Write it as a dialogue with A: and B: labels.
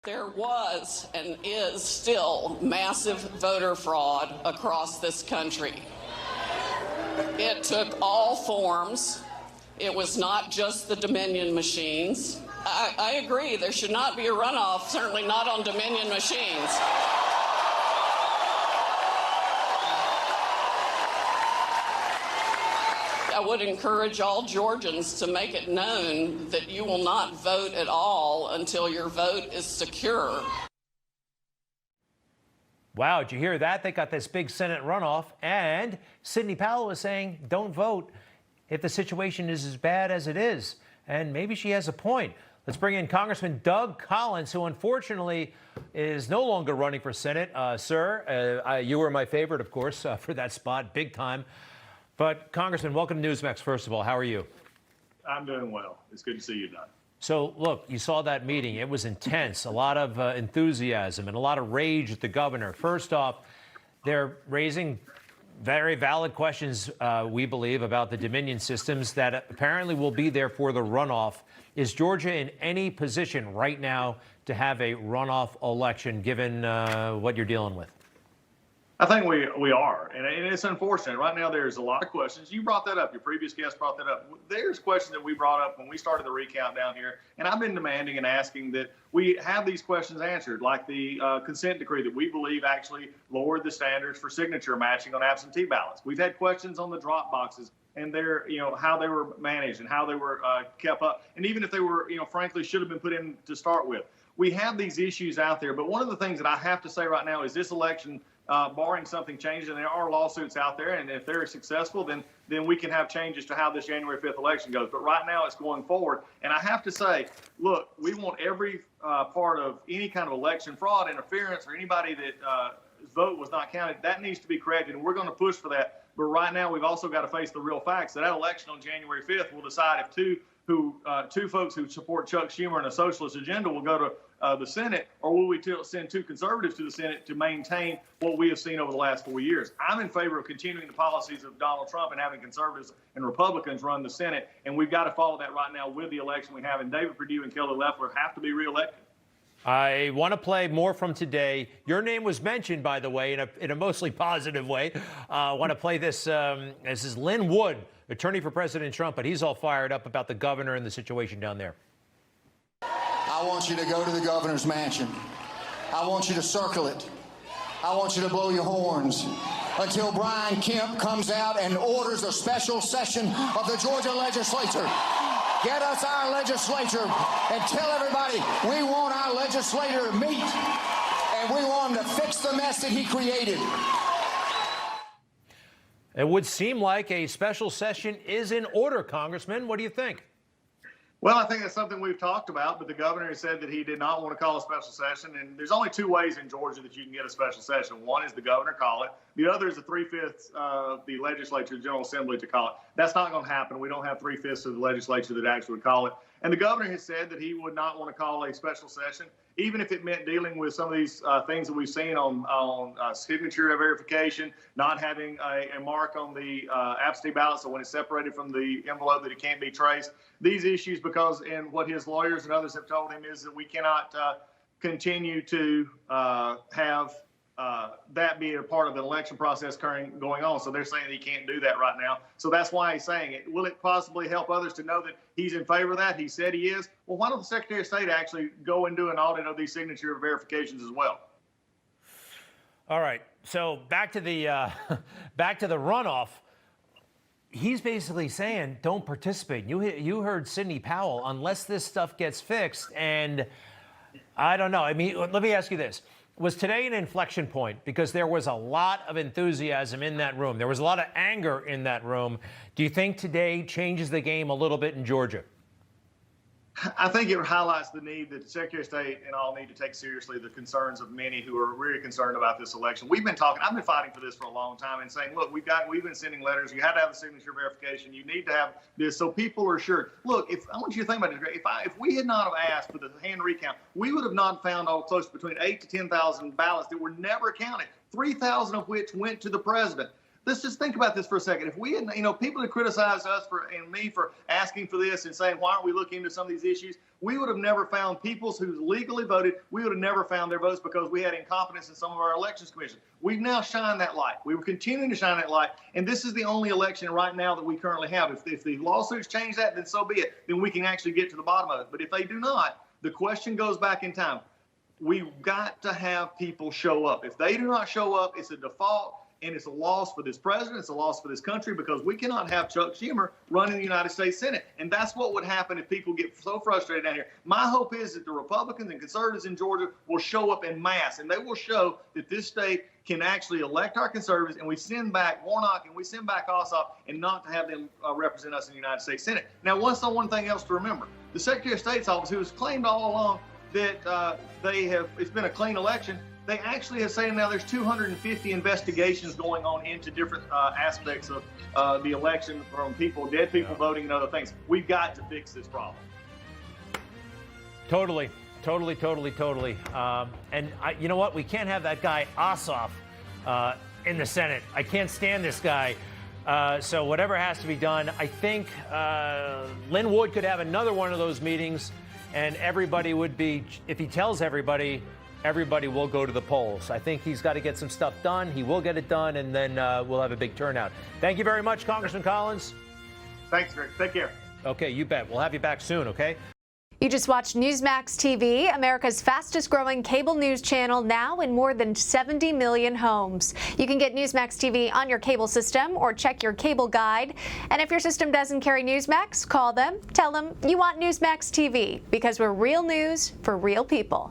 A: There was and is still massive voter fraud across this country. It took all forms. It was not just the Dominion machines. I agree, there should not be a runoff, certainly not on Dominion machines. I would encourage all Georgians to make it known that you will not vote at all until your vote is secure.
B: Wow, did you hear that? They got this big Senate runoff, and Sidney Powell was saying don't vote if the situation is as bad as it is. And maybe she has a point. Let's bring in Congressman Doug Collins, who unfortunately is no longer running for Senate. Sir, you were my favorite, of course, for that spot, big time. But, Congressman, welcome to Newsmax, first of all. How are you?
C: I'm doing well. It's good to see you, Don.
B: So, look, you saw that meeting. It was intense, a lot of enthusiasm and a lot of rage at the governor. First off, they're raising very valid questions, we believe, about the Dominion systems that apparently will be there for the runoff. Is Georgia in any position right now to have a runoff election, given what you're dealing with?
C: I think we are, and it's unfortunate. Right now, there's a lot of questions. You brought that up. Your previous guest brought that up. There's questions that we brought up when we started the recount down here, and I've been demanding and asking that we have these questions answered, like the consent decree that we believe actually lowered the standards for signature matching on absentee ballots. We've had questions on the drop boxes and their, how they were managed and how they were kept up, and even if they were, frankly, should have been put in to start with. We have these issues out there, but one of the things that I have to say right now is this election, barring something changes, and there are lawsuits out there, and if they're successful, then we can have changes to how this January 5th election goes. But right now it's going forward. And I have to say, look, we want every part of any kind of election fraud, interference, or anybody that vote was not counted, that needs to be corrected, and we're going to push for that. But right now we've also got to face the real facts that election on January 5th will decide if two folks who support Chuck Schumer and a socialist agenda will go to the Senate, or will we send two conservatives to the Senate to maintain what we have seen over the last 4 years? I'm in favor of continuing the policies of Donald Trump and having conservatives and Republicans run the Senate, and we've got to follow that right now with the election we have. And David Perdue and Kelly Loeffler have to be reelected.
B: I want to play more from today. Your name was mentioned, by the way, in a mostly positive way. I want to play this. This is Lynn Wood, attorney for President Trump, but he's all fired up about the governor and the situation down there.
D: I want you to go to the governor's mansion. I want you to circle it. I want you to blow your horns until Brian Kemp comes out and orders a special session of the Georgia legislature. Get us our legislature and tell everybody we want our legislator to meet and we want him to fix the mess that he created.
B: It would seem like a special session is in order, Congressman. What do you think?
C: Well, I think that's something we've talked about, but the governor has said that he did not want to call a special session. And there's only two ways in Georgia that you can get a special session. One is the governor call it. The other is the 3/5 of the legislature, General Assembly, to call it. That's not going to happen. We don't have 3/5 of the legislature that actually would call it. And the governor has said that he would not want to call a special session, even if it meant dealing with some of these things that we've seen on signature verification, not having a mark on the absentee ballot, so when it's separated from the envelope that it can't be traced. These issues, because and what his lawyers and others have told him is that we cannot continue to have that be a part of the election process going on. So they're saying that he can't do that right now. So that's why he's saying it. Will it possibly help others to know that he's in favor of that? He said he is. Well, why don't the Secretary of State actually go and do an audit of these signature verifications as well?
B: All right. So back to the runoff. He's basically saying don't participate. You heard Sidney Powell, unless this stuff gets fixed. And I don't know. I mean, let me ask you this. Was today an inflection point? Because there was a lot of enthusiasm in that room. There was a lot of anger in that room. Do you think today changes the game a little bit in Georgia?
C: I think it highlights the need that the Secretary of State and all need to take seriously the concerns of many who are really concerned about this election. We've been talking, I've been fighting for this for a long time and saying, look, we've been sending letters. You had to have the signature verification. You need to have this so people are sure. Look, I want you to think about it. If we had not have asked for the hand recount, we would have not found all close between 8,000 to 10,000 ballots that were never counted, 3,000 of which went to the president. Let's just think about this for a second. If we had, people had criticized us and me for asking for this and saying, why aren't we looking into some of these issues? We would have never found people who legally voted. We would have never found their votes because we had incompetence in some of our elections commissions. We've now shined that light. We were continuing to shine that light. And this is the only election right now that we currently have. If the lawsuits change that, then so be it. Then we can actually get to the bottom of it. But if they do not, the question goes back in time. We've got to have people show up. If they do not show up, it's a default. And it's a loss for this president. It's a loss for this country because we cannot have Chuck Schumer running the United States Senate. And that's what would happen if people get so frustrated down here. My hope is that the Republicans and conservatives in Georgia will show up en masse, and they will show that this state can actually elect our conservatives, and we send back Warnock and we send back Ossoff, and not to have them represent us in the United States Senate. Now, one thing else to remember. The Secretary of State's office, who has claimed all along that it's been a clean election, they actually have said now there's 250 investigations going on into different aspects of the election, from dead people voting and other things. We've got to fix this problem. Totally.
B: And you know what? We can't have that guy Ossoff in the Senate. I can't stand this guy. So whatever has to be done, I think Lynn Wood could have another one of those meetings, and everybody would be, if he tells everybody will go to the polls. I think he's got to get some stuff done. He will get it done, and then we'll have a big turnout. Thank you very much, Congressman Collins.
C: Thanks, Rick. Take care.
B: Okay, you bet. We'll have you back soon, okay?
E: You just watched Newsmax TV, America's fastest growing cable news channel, now in more than 70 million homes. You can get Newsmax TV on your cable system or check your cable guide. And if your system doesn't carry Newsmax, call them, tell them you want Newsmax TV, because we're real news for real people.